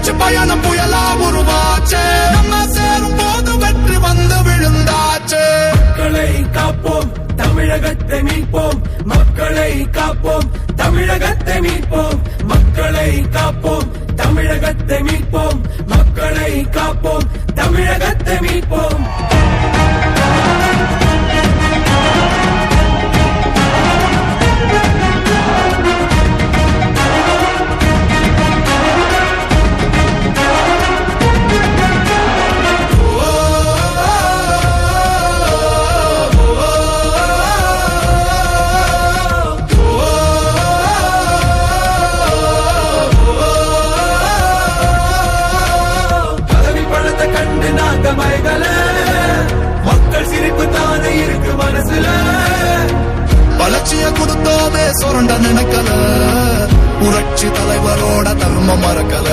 மூச்சு பயணம் புயலா உருவாச்சு நம்ம சேரும் போது வெற்றி வந்து விழுந்தாச்சு மக்களை காப்போம் தமிழகத்தை மீட்போம் மக்களை காப்போம் தமிழகத்தை மீட்போம் மக்களை காப்போம் தமிழகத்தை மீட்போம் மக்களை காப்போம் தமிழகத்தை மீட்போம் மக்கள் சிரிப்பு தானே இருக்கு மனசுல வளர்ச்சிய கொடுத்தோமே சுரண்ட நினைக்கல புரட்சி தலைவரோட தர்மம் மறக்கல